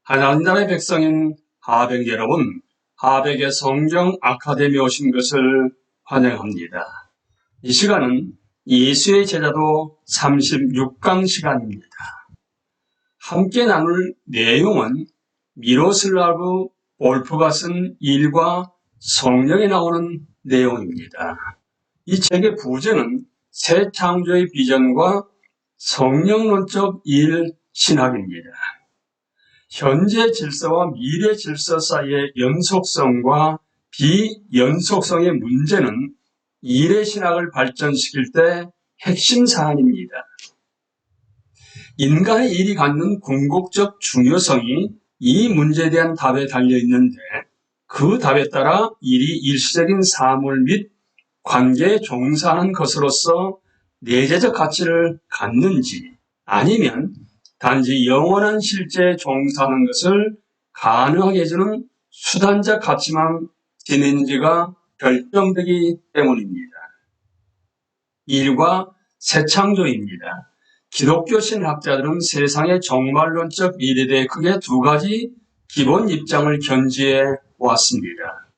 하나님 나라의 백성인 하백 여러분, 하백의 성경 아카데미에 오신 것을 환영합니다. 이 시간은 예수의 제자도 36강 시간입니다. 함께 나눌 내용은 미로슬라브 볼프가 쓴 일과 성령에 나오는 내용입니다. 이 책의 부제는 새 창조의 비전과 성령론적 일 신학입니다. 현재 질서와 미래 질서 사이의 연속성과 비연속성의 문제는 일의 신학을 발전시킬 때 핵심 사안입니다. 인간의 일이 갖는 궁극적 중요성이 이 문제에 대한 답에 달려 있는데, 그 답에 따라 일이 일시적인 사물 및 관계에 종사하는 것으로서 내재적 가치를 갖는지, 아니면 단지 영원한 실제에 종사하는 것을 가능하게 해주는 수단적 가치만 지니는지가 결정되기 때문입니다. 일과 새창조입니다. 기독교 신학자들은 세상의 종말론적 일에 대해 크게 두 가지 기본 입장을 견지해 왔습니다.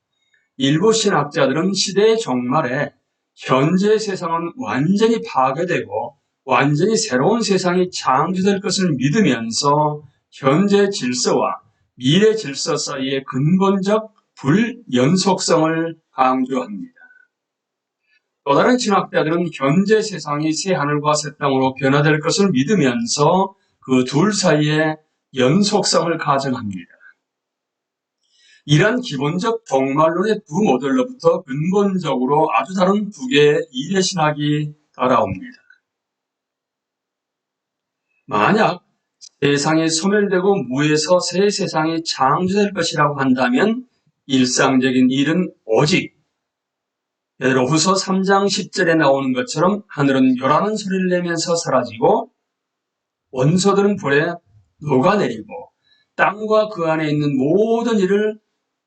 일부 신학자들은 시대의 종말에 현재 세상은 완전히 파괴되고 완전히 새로운 세상이 창조될 것을 믿으면서 현재 질서와 미래 질서 사이의 근본적 불연속성을 강조합니다. 또 다른 신학자들은 현재 세상이 새 하늘과 새 땅으로 변화될 것을 믿으면서 그 둘 사이의 연속성을 가정합니다. 이러한 기본적 종말론의 두 모델로부터 근본적으로 아주 다른 두 개의 일의 신학이 따라옵니다. 만약 세상이 소멸되고 무에서 새 세상이 창조될 것이라고 한다면 일상적인 일은 오직 베드로후서 3장 10절에 나오는 것처럼 하늘은 요란한 소리를 내면서 사라지고 원소들은 불에 녹아내리고 땅과 그 안에 있는 모든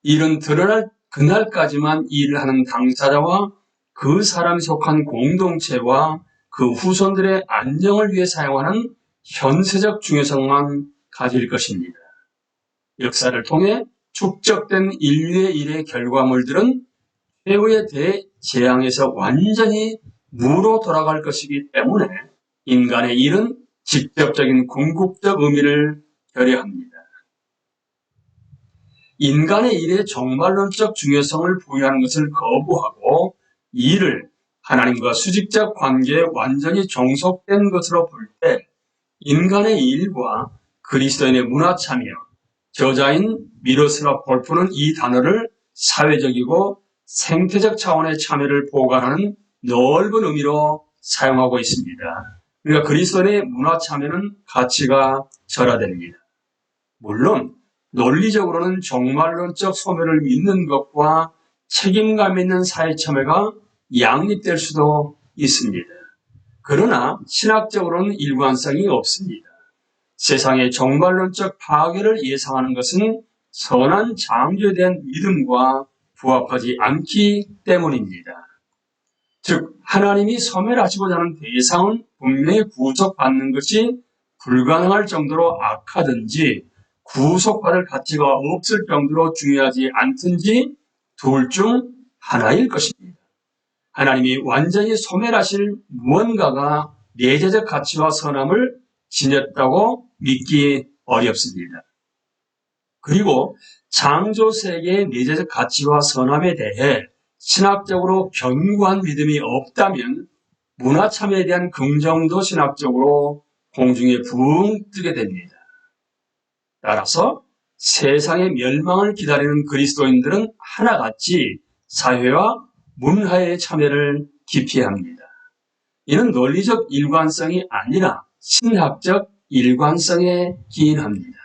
일은 드러날 그날까지만 일을 하는 당사자와 그 사람이 속한 공동체와 그 후손들의 안녕을 위해 사용하는 현세적 중요성만 가질 것입니다. 역사를 통해 축적된 인류의 일의 결과물들은 최후의 대재앙에서 완전히 무로 돌아갈 것이기 때문에 인간의 일은 직접적인 궁극적 의미를 결여합니다. 인간의 일의 종말론적 중요성을 부여하는 것을 거부하고 일을 하나님과 수직적 관계에 완전히 종속된 것으로 볼 때 인간의 일과 그리스도인의 문화 참여, 저자인 미로슬라브 볼프는 이 단어를 사회적이고 생태적 차원의 참여를 보관하는 넓은 의미로 사용하고 있습니다. 그러니까 그리스도인의 문화 참여는 가치가 절하됩니다. 물론 논리적으로는 종말론적 소멸을 믿는 것과 책임감 있는 사회 참여가 양립될 수도 있습니다. 그러나 신학적으로는 일관성이 없습니다. 세상의 종말론적 파괴를 예상하는 것은 선한 창조에 대한 믿음과 부합하지 않기 때문입니다. 즉 하나님이 소멸하시고자 하는 대상은 분명히 구속받는 것이 불가능할 정도로 악하든지 구속받을 가치가 없을 정도로 중요하지 않든지 둘 중 하나일 것입니다. 하나님이 완전히 소멸하실 무언가가 내재적 가치와 선함을 지녔다고 믿기 어렵습니다. 그리고 창조 세계의 내재적 가치와 선함에 대해 신학적으로 견고한 믿음이 없다면 문화 참여에 대한 긍정도 신학적으로 공중에 붕 뜨게 됩니다. 따라서 세상의 멸망을 기다리는 그리스도인들은 하나같이 사회와 문화의 참여를 기피합니다. 이는 논리적 일관성이 아니라 신학적 일관성에 기인합니다.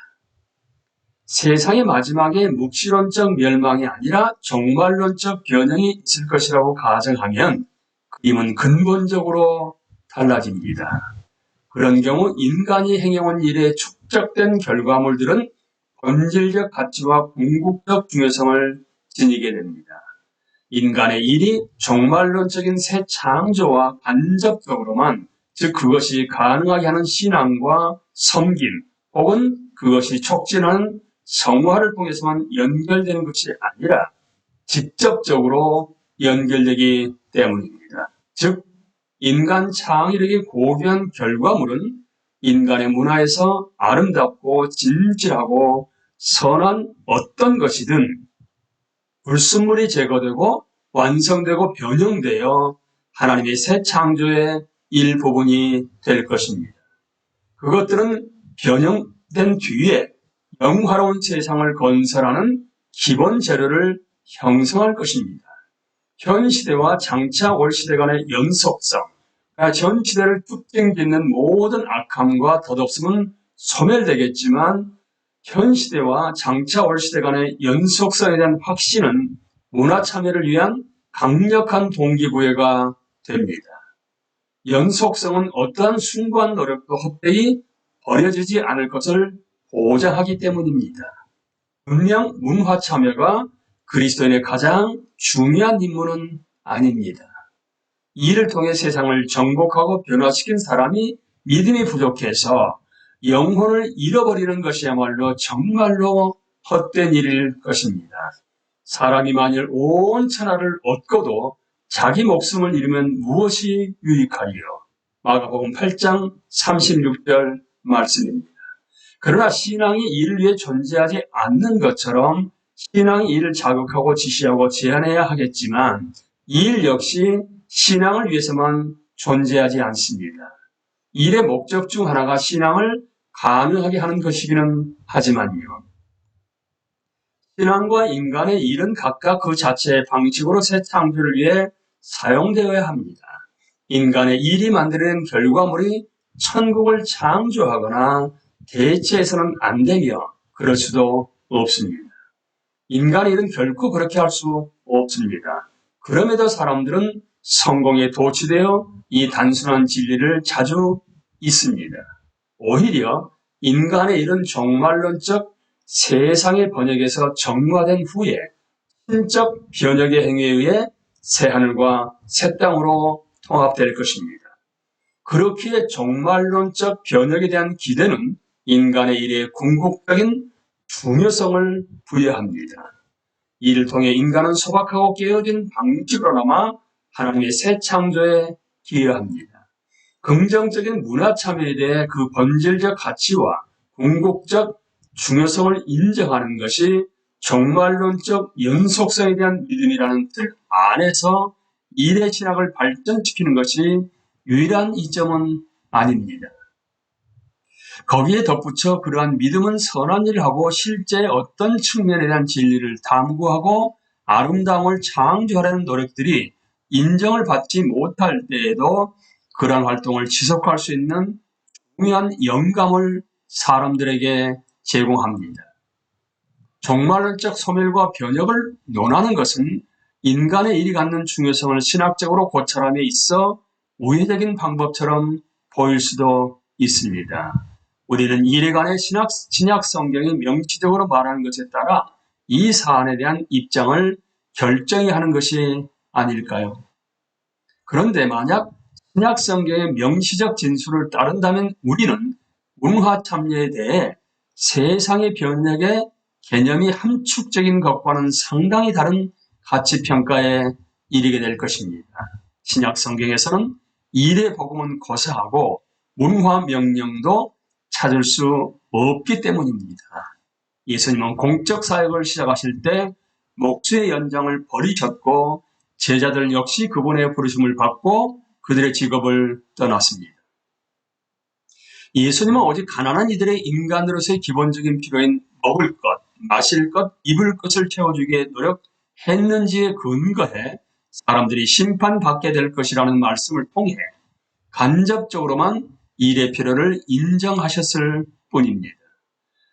세상의 마지막에 묵시론적 멸망이 아니라 종말론적 변형이 있을 것이라고 가정하면 그림은 근본적으로 달라집니다. 그런 경우 인간이 행해온 일에 축적된 결과물들은 본질적 가치와 궁극적 중요성을 지니게 됩니다. 인간의 일이 종말론적인 새 창조와 간접적으로만, 즉 그것이 가능하게 하는 신앙과 섬김 혹은 그것이 촉진하는 성화를 통해서만 연결되는 것이 아니라 직접적으로 연결되기 때문입니다. 즉, 인간 창의력의 고귀한 결과물은 인간의 문화에서 아름답고 진실하고 선한 어떤 것이든 불순물이 제거되고 완성되고 변형되어 하나님의 새 창조의 일부분이 될 것입니다. 그것들은 변형된 뒤에 영화로운 세상을 건설하는 기본 재료를 형성할 것입니다. 현 시대와 장차 올 시대 간의 연속성, 전 시대를 뚝 짓는 모든 악함과 덧없음은 소멸되겠지만 현 시대와 장차 올 시대 간의 연속성에 대한 확신은 문화 참여를 위한 강력한 동기부여가 됩니다. 연속성은 어떠한 숭고한 노력도 헛되이 버려지지 않을 것을 보장하기 때문입니다. 분명 문화 참여가 그리스도인의 가장 중요한 임무는 아닙니다. 이를 통해 세상을 정복하고 변화시킨 사람이 믿음이 부족해서 영혼을 잃어버리는 것이야말로 정말로 헛된 일일 것입니다. 사람이 만일 온 천하를 얻고도 자기 목숨을 잃으면 무엇이 유익하리요? 마가복음 8장 36절 말씀입니다. 그러나 신앙이 이를 위해 존재하지 않는 것처럼 신앙이 이를 자극하고 지시하고 제한해야 하겠지만 이 일 역시 신앙을 위해서만 존재하지 않습니다. 일의 목적 중 하나가 신앙을 가능하게 하는 것이기는 하지만요. 신앙과 인간의 일은 각각 그 자체의 방식으로 새 창조를 위해 사용되어야 합니다. 인간의 일이 만들어낸 결과물이 천국을 창조하거나 대체해서는 안 되며 그럴 수도 없습니다. 인간의 일은 결코 그렇게 할 수 없습니다. 그럼에도 사람들은 성공에 도취되어 이 단순한 진리를 자주 잊습니다. 오히려 인간의 일은 종말론적 세상의 번역에서 정화된 후에 신적 변혁의 행위에 의해 새하늘과 새 땅으로 통합될 것입니다. 그렇기에 종말론적 변혁에 대한 기대는 인간의 일의 궁극적인 중요성을 부여합니다. 이를 통해 인간은 소박하고 깨어진 방식으로나마 하나님의 새 창조에 기여합니다. 긍정적인 문화 참여에 대해 그 본질적 가치와 궁극적 중요성을 인정하는 것이 종말론적 연속성에 대한 믿음이라는 틀 안에서 일의 신학을 발전시키는 것이 유일한 이점은 아닙니다. 거기에 덧붙여 그러한 믿음은 선한 일을 하고 실제 어떤 측면에 대한 진리를 탐구하고 아름다움을 창조하려는 노력들이 인정을 받지 못할 때에도 그러한 활동을 지속할 수 있는 중요한 영감을 사람들에게 제공합니다. 종말론적 소멸과 변혁을 논하는 것은 인간의 일이 갖는 중요성을 신학적으로 고찰함에 있어 우회적인 방법처럼 보일 수도 있습니다. 우리는 이에 관해 신약 성경이 명시적으로 말하는 것에 따라 이 사안에 대한 입장을 결정해야 하는 것이 아닐까요? 그런데 만약 신약 성경의 명시적 진술을 따른다면 우리는 문화 참여에 대해 세상의 변혁의 개념이 함축적인 것과는 상당히 다른 가치 평가에 이르게 될 것입니다. 신약 성경에서는 일의 복음은 고사하고 문화 명령도 찾을 수 없기 때문입니다. 예수님은 공적 사역을 시작하실 때 목수의 연장을 버리셨고 제자들 역시 그분의 부르심을 받고 그들의 직업을 떠났습니다. 예수님은 오직 가난한 이들의 인간으로서의 기본적인 필요인 먹을 것, 마실 것, 입을 것을 채워주기에 노력했는지에 근거해 사람들이 심판받게 될 것이라는 말씀을 통해 간접적으로만 일의 필요를 인정하셨을 뿐입니다.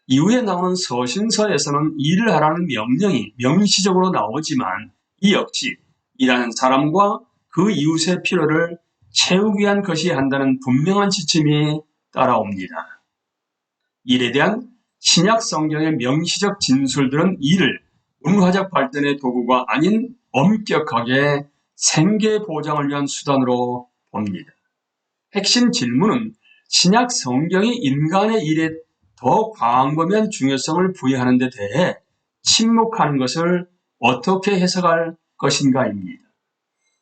이후에 나오는 서신서에서는 일을 하라는 명령이 명시적으로 나오지만 이 역시 일하는 사람과 그 이웃의 필요를 채우기 위한 것이 한다는 분명한 지침이 따라옵니다. 일에 대한 신약 성경의 명시적 진술들은 이를 문화적 발전의 도구가 아닌 엄격하게 생계 보장을 위한 수단으로 봅니다. 핵심 질문은 신약 성경이 인간의 일에 더 광범위한 중요성을 부여하는 데 대해 침묵하는 것을 어떻게 해석할 것인가입니다.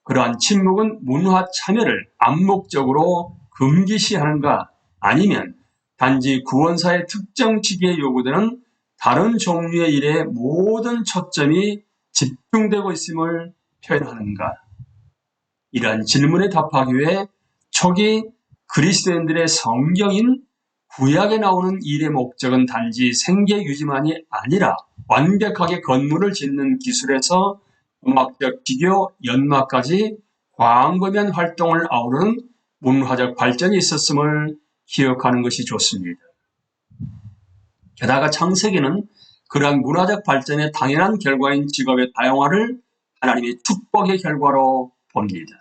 그러한 침묵은 문화 참여를 암묵적으로 금기시하는가, 아니면 단지 구원사의 특정 시기에 요구되는 다른 종류의 일에 모든 초점이 집중되고 있음을 표현하는가. 이러한 질문에 답하기 위해 초기 그리스도인들의 성경인 구약에 나오는 일의 목적은 단지 생계 유지만이 아니라 완벽하게 건물을 짓는 기술에서 음악적 기교, 연마까지 광범위한 활동을 아우르는 문화적 발전이 있었음을 기억하는 것이 좋습니다. 게다가 창세기는 그러한 문화적 발전의 당연한 결과인 직업의 다양화를 하나님의 축복의 결과로 봅니다.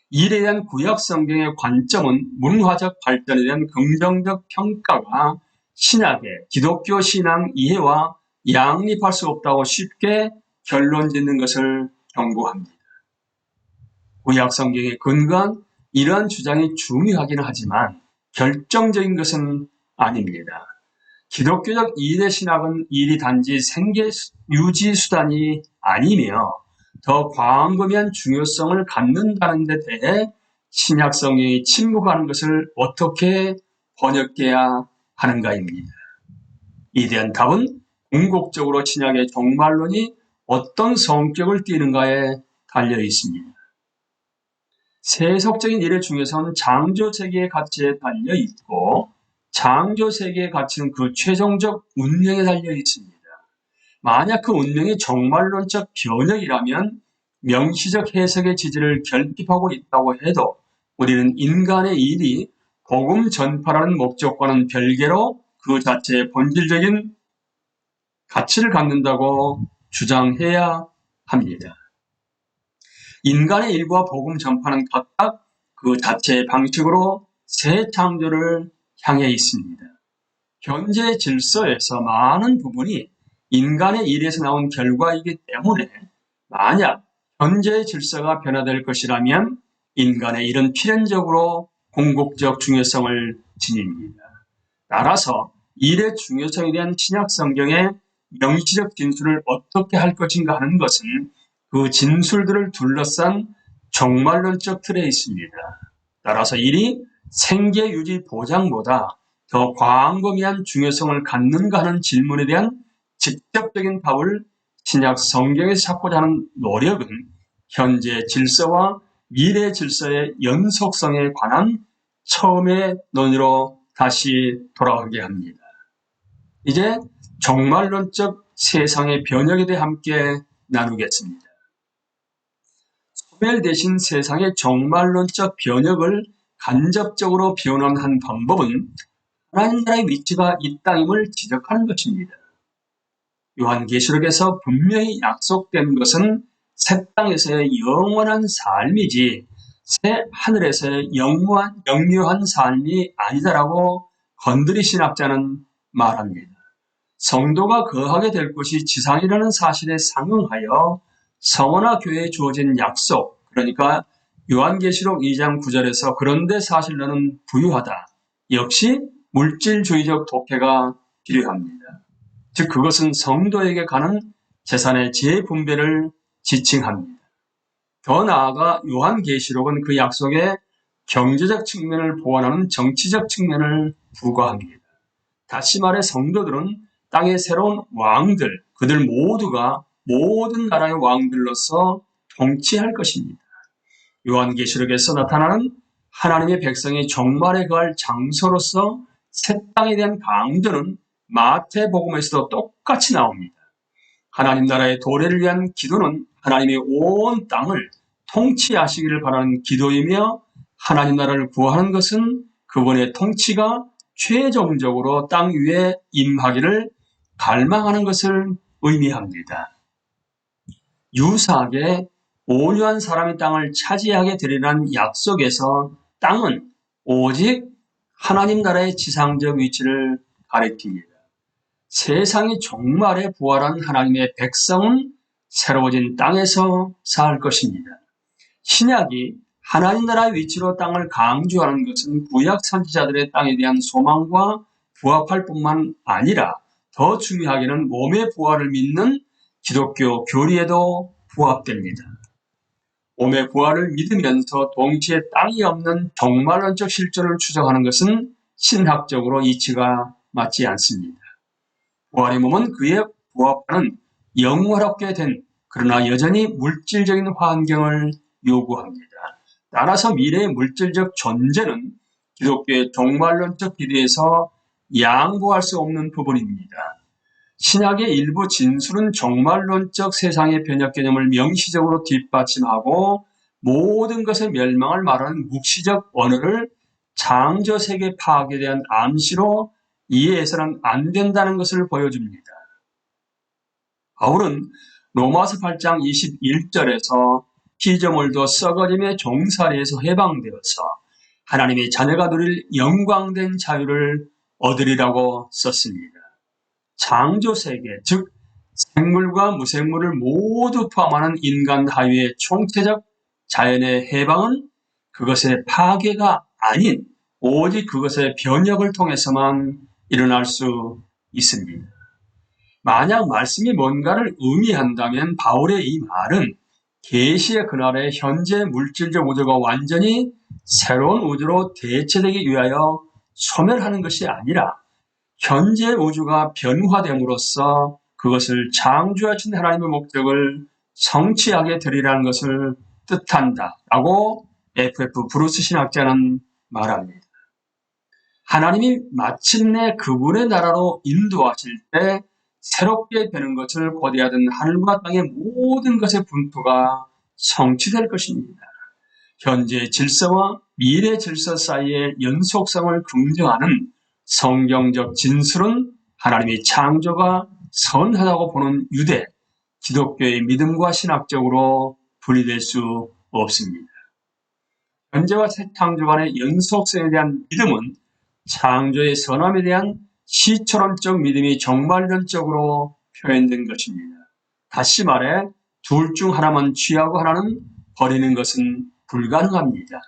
일에 대한 구약 성경의 관점은 문화적 발전에 대한 긍정적 평가가 신약의 기독교 신앙 이해와 양립할 수 없다고 쉽게 결론 짓는 것을 경고합니다. 구약 성경에 근거한 이러한 주장이 중요하긴 하지만 결정적인 것은 아닙니다. 기독교적 일의 신학은 일이 단지 생계 유지 수단이 아니며 더 광범위한 중요성을 갖는다는 데 대해 신약 성경이 침묵하는 것을 어떻게 번역해야 하는가입니다. 이에 대한 답은 궁극적으로 신약의 종말론이 어떤 성격을 띠는가에 달려 있습니다. 세속적인 일의 중요성은 창조세계의 가치에 달려 있고, 창조세계의 가치는 그 최종적 운명에 달려 있습니다. 만약 그 운명이 종말론적 변혁이라면 명시적 해석의 지지를 결핍하고 있다고 해도 우리는 인간의 일이 복음 전파라는 목적과는 별개로 그 자체의 본질적인 가치를 갖는다고 주장해야 합니다. 인간의 일과 복음 전파는 각각 그 자체의 방식으로 새 창조를 향해 있습니다. 현재 질서에서 많은 부분이 인간의 일에서 나온 결과이기 때문에 만약 현재의 질서가 변화될 것이라면 인간의 일은 필연적으로 궁극적 중요성을 지닙니다. 따라서 일의 중요성에 대한 신약 성경의 명시적 진술을 어떻게 할 것인가 하는 것은 그 진술들을 둘러싼 종말론적 틀에 있습니다. 따라서 일이 생계 유지 보장보다 더 광범위한 중요성을 갖는가 하는 질문에 대한 직접적인 답을 신약 성경에서 찾고자 하는 노력은 현재 질서와 미래 질서의 연속성에 관한 처음의 논의로 다시 돌아가게 합니다. 이제 종말론적 세상의 변혁에 대해 함께 나누겠습니다. 소멸되신 세상의 종말론적 변혁을 간접적으로 변환한 방법은 하나님 나라의 위치가 이 땅임을 지적하는 것입니다. 요한계시록에서 분명히 약속된 것은 새 땅에서의 영원한 삶이지 새 하늘에서의 영유한 삶이 아니다라고 건드리 신학자는 말합니다. 성도가 거하게 될 곳이 지상이라는 사실에 상응하여 성화나 교회에 주어진 약속, 그러니까 요한계시록 2장 9절에서 그런데 사실 너는 부유하다. 역시 물질주의적 독해가 필요합니다. 즉 그것은 성도에게 가는 재산의 재분배를 지칭합니다. 더 나아가 요한계시록은 그 약속의 경제적 측면을 보완하는 정치적 측면을 부과합니다. 다시 말해 성도들은 땅의 새로운 왕들, 그들 모두가 모든 나라의 왕들로서 통치할 것입니다. 요한계시록에서 나타나는 하나님의 백성이 종말에 거할 장소로서 새 땅에 대한 강조는 마태복음에서도 똑같이 나옵니다. 하나님 나라의 도래를 위한 기도는 하나님의 온 땅을 통치하시기를 바라는 기도이며 하나님 나라를 구하는 것은 그분의 통치가 최종적으로 땅 위에 임하기를 갈망하는 것을 의미합니다. 유사하게 온유한 사람이 땅을 차지하게 되리라는 약속에서 땅은 오직 하나님 나라의 지상적 위치를 가리킵니다. 세상이 종말에 부활한 하나님의 백성은 새로워진 땅에서 살 것입니다. 신약이 하나님 나라의 위치로 땅을 강조하는 것은 구약 선지자들의 땅에 대한 소망과 부합할 뿐만 아니라 더 중요하게는 몸의 부활을 믿는 기독교 교리에도 부합됩니다. 몸의 부활을 믿으면서 동시에 땅이 없는 종말론적 실존을 추정하는 것은 신학적으로 이치가 맞지 않습니다. 부활의 몸은 그에 부합하는 영원하게 된 그러나 여전히 물질적인 환경을 요구합니다. 따라서 미래의 물질적 존재는 기독교의 종말론적 기대에서 양보할 수 없는 부분입니다. 신약의 일부 진술은 종말론적 세상의 변혁 개념을 명시적으로 뒷받침하고 모든 것의 멸망을 말하는 묵시적 언어를 창조세계 파악에 대한 암시로 이해해서는 안 된다는 것을 보여줍니다. 바울은 로마서 8장 21절에서 피조물도 썩어짐의 종살이에서 해방되어서 하나님의 자녀가 누릴 영광된 자유를 얻으리라고 썼습니다. 창조세계, 즉 생물과 무생물을 모두 포함하는 인간 하위의 총체적 자연의 해방은 그것의 파괴가 아닌 오직 그것의 변혁을 통해서만 일어날 수 있습니다. 만약 말씀이 뭔가를 의미한다면 바울의 이 말은 계시의 그날의 현재 물질적 우주가 완전히 새로운 우주로 대체되기 위하여 소멸하는 것이 아니라 현재 우주가 변화됨으로써 그것을 창조하신 하나님의 목적을 성취하게 되리라는 것을 뜻한다라고 F.F. 브루스 신학자는 말합니다. 하나님이 마침내 그분의 나라로 인도하실 때 새롭게 되는 것을 고대하던 하늘과 땅의 모든 것의 분투가 성취될 것입니다. 현재의 질서와 미래 질서 사이의 연속성을 긍정하는 성경적 진술은 하나님의 창조가 선하다고 보는 유대, 기독교의 믿음과 신학적으로 분리될 수 없습니다. 현재와 새 창조 간의 연속성에 대한 믿음은 창조의 선함에 대한 시초론적 믿음이 종말론적으로 표현된 것입니다. 다시 말해 둘 중 하나만 취하고 하나는 버리는 것은 불가능합니다.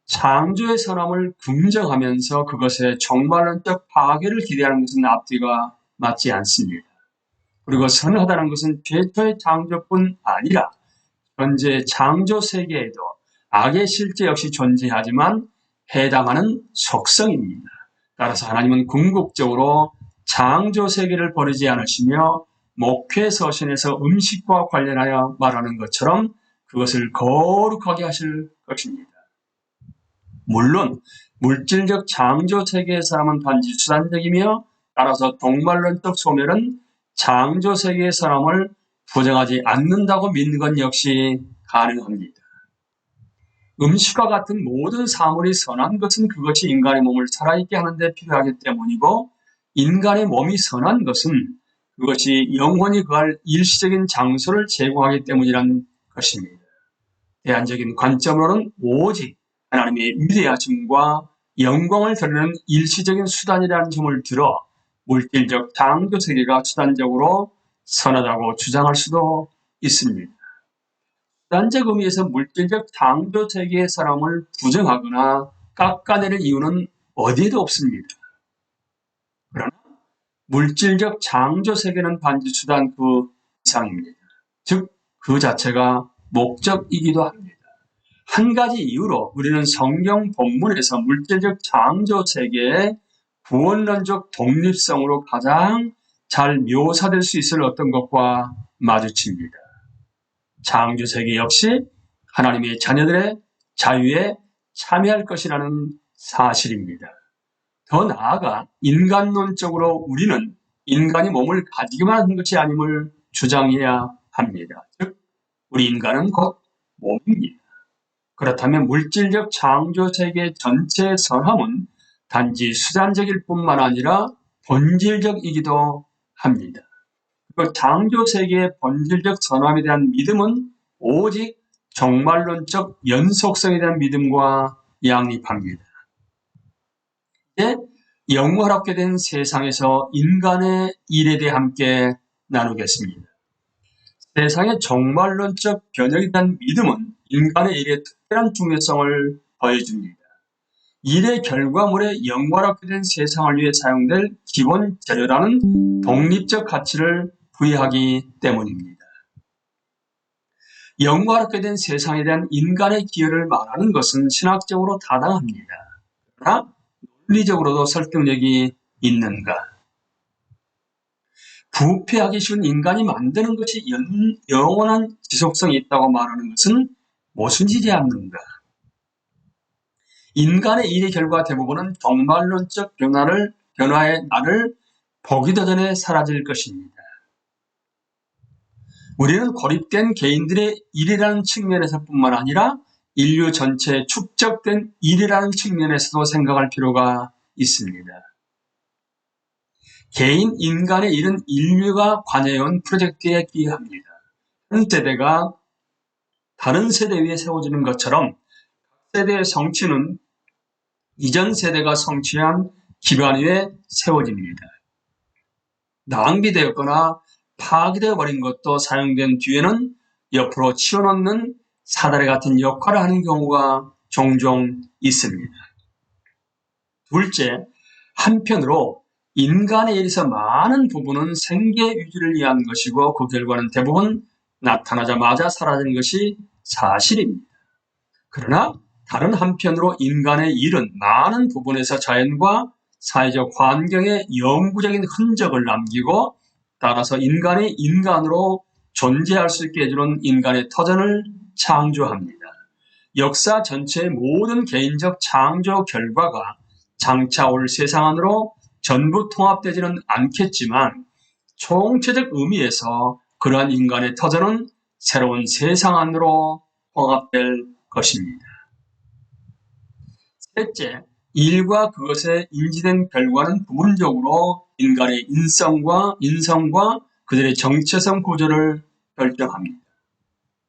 창조의 선함을 긍정하면서 그것의 종말론적 파괴를 기대하는 것은 앞뒤가 맞지 않습니다. 그리고 선하다는 것은 최초의 창조뿐 아니라 현재 창조 세계에도 악의 실제 역시 존재하지만 해당하는 속성입니다. 따라서 하나님은 궁극적으로 창조 세계를 버리지 않으시며 목회 서신에서 음식과 관련하여 말하는 것처럼 그것을 거룩하게 하실 것입니다. 물론 물질적 창조 세계의 사람은 단지 수단적이며 따라서 종말론적 소멸은 창조 세계의 사람을 부정하지 않는다고 믿는 것 역시 가능합니다. 음식과 같은 모든 사물이 선한 것은 그것이 인간의 몸을 살아있게 하는 데 필요하기 때문이고 인간의 몸이 선한 것은 그것이 영원히 거할 일시적인 장소를 제공하기 때문이라는 것입니다. 대안적인 관점으로는 오직 하나님의 위대하심과 영광을 드러내는 일시적인 수단이라는 점을 들어 물질적 창조 세계가 수단적으로 선하다고 주장할 수도 있습니다. 수단적 의미에서 물질적 창조 세계의 사람을 부정하거나 깎아내릴 이유는 어디에도 없습니다. 그러나 물질적 창조 세계는 단지 수단 그 이상입니다. 즉, 그 자체가 목적이기도 합니다. 한 가지 이유로 우리는 성경 본문에서 물질적 창조 세계의 구원론적 독립성으로 가장 잘 묘사될 수 있을 어떤 것과 마주칩니다. 창조 세계 역시 하나님의 자녀들의 자유에 참여할 것이라는 사실입니다. 더 나아가 인간론적으로 우리는 인간이 몸을 가지기만 한 것이 아님을 주장해야 합니다. 즉, 우리 인간은 곧 몸입니다. 그렇다면 물질적 창조 세계 전체의 선함은 단지 수단적일 뿐만 아니라 본질적이기도 합니다. 그 창조 세계의 본질적 선함에 대한 믿음은 오직 종말론적 연속성에 대한 믿음과 양립합니다. 이제 영원하게 된 세상에서 인간의 일에 대해 함께 나누겠습니다. 세상의 종말론적 변혁에 대한 믿음은 인간의 일에 특별한 중요성을 보여줍니다. 일의 결과물에 영화롭게 된 세상을 위해 사용될 기본 재료라는 독립적 가치를 부여하기 때문입니다. 영화롭게 된 세상에 대한 인간의 기여를 말하는 것은 신학적으로 타당합니다. 그러나 논리적으로도 설득력이 있는가? 부패하기 쉬운 인간이 만드는 것이 영원한 지속성이 있다고 말하는 것은 모순지지 않는가? 인간의 일의 결과 대부분은 종말론적 변화의 날을 보기도 전에 사라질 것입니다. 우리는 고립된 개인들의 일이라는 측면에서뿐만 아니라 인류 전체에 축적된 일이라는 측면에서도 생각할 필요가 있습니다. 개인 인간의 일은 인류가 관여해온 프로젝트에 기여합니다. 한 세대가 다른 세대 위에 세워지는 것처럼 각 세대의 성취는 이전 세대가 성취한 기반 위에 세워집니다. 낭비되었거나 파괴되어 버린 것도 사용된 뒤에는 옆으로 치워놓는 사다리 같은 역할을 하는 경우가 종종 있습니다. 둘째, 한편으로 인간의 일에서 많은 부분은 생계 유지를 위한 것이고 그 결과는 대부분 나타나자마자 사라지는 것이 사실입니다. 그러나 다른 한편으로 인간의 일은 많은 부분에서 자연과 사회적 환경에 영구적인 흔적을 남기고 따라서 인간이 인간으로 존재할 수 있게 해주는 인간의 터전을 창조합니다. 역사 전체의 모든 개인적 창조 결과가 장차 올 세상 안으로 전부 통합되지는 않겠지만 총체적 의미에서 그러한 인간의 터전은 새로운 세상 안으로 통합될 것입니다. 셋째, 일과 그것에 인지된 결과는 부분적으로 인간의 인성과 그들의 정체성 구조를 결정합니다.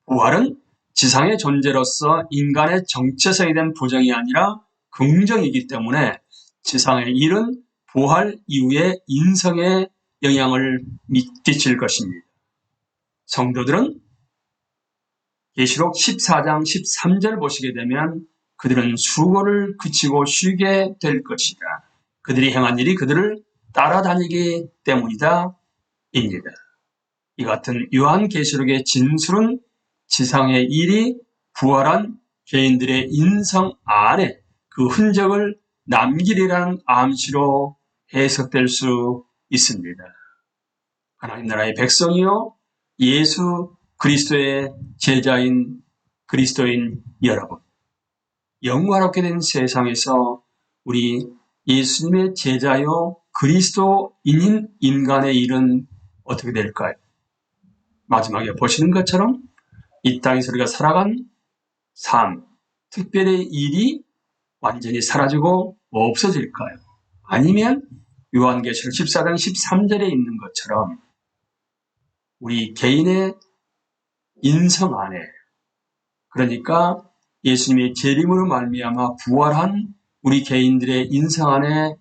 부활은 지상의 존재로서 인간의 정체성에 대한 부정이 아니라 긍정이기 때문에 지상의 일은 부활 이후의 인성에 영향을 미칠 것입니다. 성도들은 계시록 14장 13절 보시게 되면 그들은 수고를 그치고 쉬게 될 것이다. 그들이 행한 일이 그들을 따라다니기 때문이다. 입니다. 이 같은 요한계시록의 진술은 지상의 일이 부활한 개인들의 인성 안에 그 흔적을 남기리라는 암시로 해석될 수 있습니다. 하나님 나라의 백성이요 예수 그리스도의 제자인 그리스도인 여러분, 영화롭게 된 세상에서 우리 예수님의 제자요 그리스도인인 인간의 일은 어떻게 될까요? 마지막에 보시는 것처럼 이 땅에서 우리가 살아간 삶, 특별히 일이 완전히 사라지고 없어질까요? 아니면 요한계시록 14장 13절에 있는 것처럼 우리 개인의 인성 안에, 그러니까 예수님의 재림으로 말미암아 부활한 우리 개인들의 인성 안에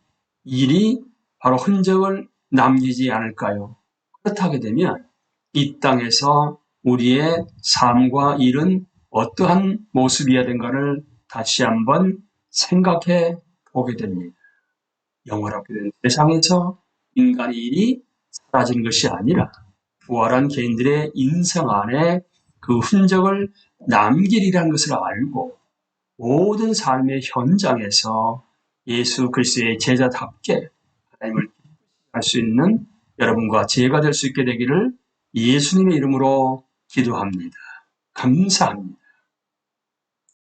일이 바로 흔적을 남기지 않을까요? 그렇다게 되면 이 땅에서 우리의 삶과 일은 어떠한 모습이어야 된가를 다시 한번 생각해 보게 됩니다. 영원하게 된 세상에서 인간의 일이 사라진 것이 아니라 부활한 개인들의 인성 안에 그 흔적을 남기리라는 것을 알고 모든 삶의 현장에서 예수 그리스도의 제자답게 하나님을 할 수 있는 여러분과 제가 될 수 있게 되기를 예수님의 이름으로 기도합니다. 감사합니다.